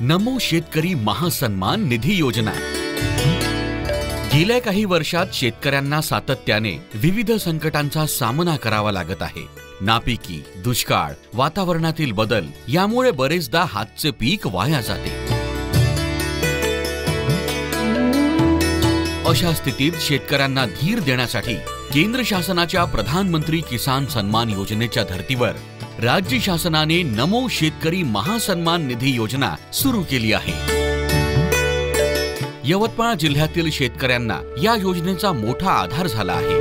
नमो शेतकरी महासन्मान निधी योजना। गेल्या काही वर्षात शेतकऱ्यांना सातत्याने विविध संकटांचा सामना करावा लागत आहे। नापिकी, दुष्काळ, वातावरणातील बदल यामुळे बरेचदा हातचे पीक वाया जाते। अशा स्थितीत शेतकऱ्यांना धीर देण्यासाठी केंद्र शासनाच्या प्रधानमंत्री किसान सन्मान योजनेच्या धर्तीवर राज्य शासनाने नमो शेतकरी महासन्मान निधी योजना सुरू केली आहे। यवतमाळ जिल्ह्यातील शेतकऱ्यांना या योजनेचा मोठा आधार झाला आहे।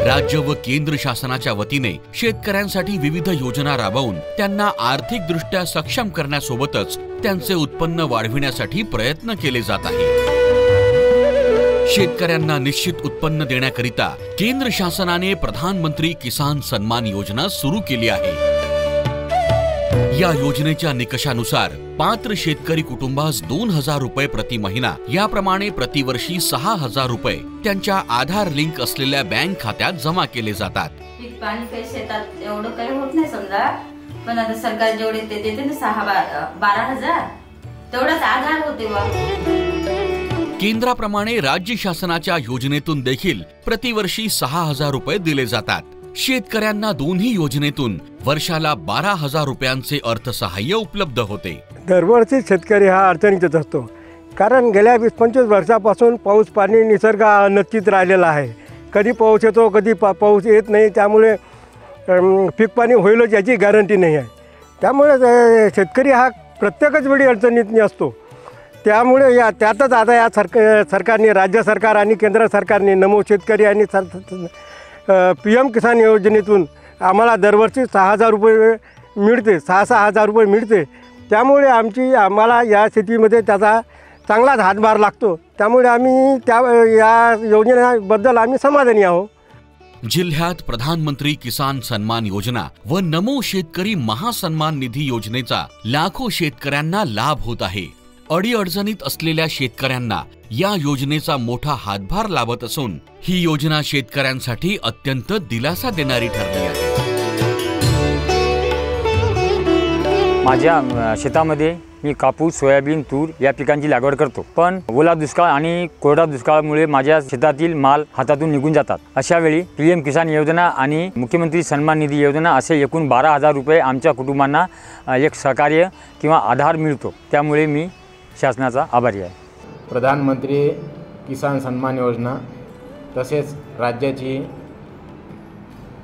राज्य व केंद्र शासनाच्या वतीने शेतकऱ्यांसाठी विविध योजना राबवून त्यांना आर्थिकदृष्ट्या सक्षम करण्यासोबतच त्यांचे उत्पन्न वाढविण्यासाठी प्रयत्न केले जात आहे। शेतकऱ्यांना निश्चित उत्पन्न देण्याकरिता केंद्र शासनाने प्रधानमंत्री किसान सन्मान योजना सुरू केली आहे। या योजनेच्या निकषानुसार पात्र शेतकरी कुटुंबास 2000 रुपये प्रति महिना याप्रमाणे प्रतिवर्षी 6000 रुपये त्यांच्या आधार लिंक असलेल्या बँक खात्यात जमा केले जातात। पीक पाणी पैसे येतात एवढं काही होत नाही समजा, पण आता सरकार जेवढे ते देते ना 12,000 तेवढाच आधार होते बा। केंद्राप्रमाणे राज्य शासनाच्या योजनेतून देखील प्रतिवर्षी 6000 रुपये दिले जातात। शेतकऱ्यांना दोन्ही योजनेतून वर्षाला 12,000 रुपयांचे अर्थसहाय्य उपलब्ध होते। दरवर्षी शेतकरी हा अडचणीत असतो, कारण गेल्या 20-25 वर्षापासून पाऊस पाणी निसर्ग अनिश्चित राहिलेला आहे। कधी पाऊस येतो, कधी पाऊस येत नाही, त्यामुळे पीक पाणी होईलच याची गॅरंटी नाही आहे। त्यामुळे शेतकरी हा प्रत्येकच वेळी अडचणीत असतो। त्यामुळे त्यातच आता या सरकारने, राज्य सरकार आणि केंद्र सरकारने नमो शेतकरी आणि PM किसान योजनेतून आम्हाला दरवर्षी 6000 रुपये मिळते, 6,000 रुपये मिळते। त्यामुळे आम्हाला या शेतीमध्ये त्याचा चांगलाच हातभार लागतो। त्यामुळे आम्ही या योजनेबद्दल आम्ही समाधानी आहोत। जिल्ह्यात प्रधानमंत्री किसान सन्मान योजना व नमो शेतकरी महासन्मान निधी योजनेचा लाखो शेतकऱ्यांना लाभ होत आहे। अडीअडचणीत असलेल्या शेतकऱ्यांना या योजनेचा मोठा हातभार लाभत असून ही योजना शेतकऱ्यांसाठी अत्यंत दिलासा देणारी ठरली आहे। माझ्या शेतामध्ये मी कापूस, सोयाबीन, तूर या पिकांची लागवड करतो, पण ओला दुष्काळ आणि कोरडा दुष्काळामुळे माझ्या शेतातील माल हातातून निघून जातात। अशा वेळी PM किसान योजना आणि मुख्यमंत्री सन्मान निधी योजना असे एकूण 12,000 रुपये आमच्या कुटुंबांना एक सहकार्य किंवा आधार मिळतो। त्यामुळे मी शासनाचा आभारी आहे। प्रधानमंत्री किसान सन्मान योजना तसेच राज्याची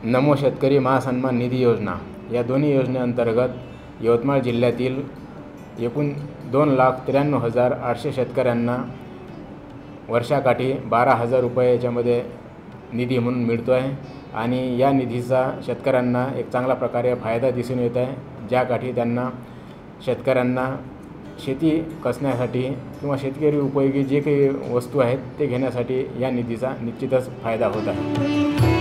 नमो शेतकरी महासन्मान निधी योजना या दोन्ही योजनेअंतर्गत यवतमाळ जिल्ह्यातील एकूण 2,93,800 शेतकऱ्यांना वर्षाकाठी 12,000 रुपये याच्यामध्ये निधी म्हणून मिळतो आहे आणि या निधीचा शेतकऱ्यांना एक चांगला प्रकारे फायदा दिसून येत आहे, ज्याकाठी शेतकऱ्यांना शेती कसण्यासाठी किंवा शेतकरी उपयोगी जे काही वस्तू आहेत ते घेण्यासाठी या निधीचा निश्चितच फायदा होत आहे।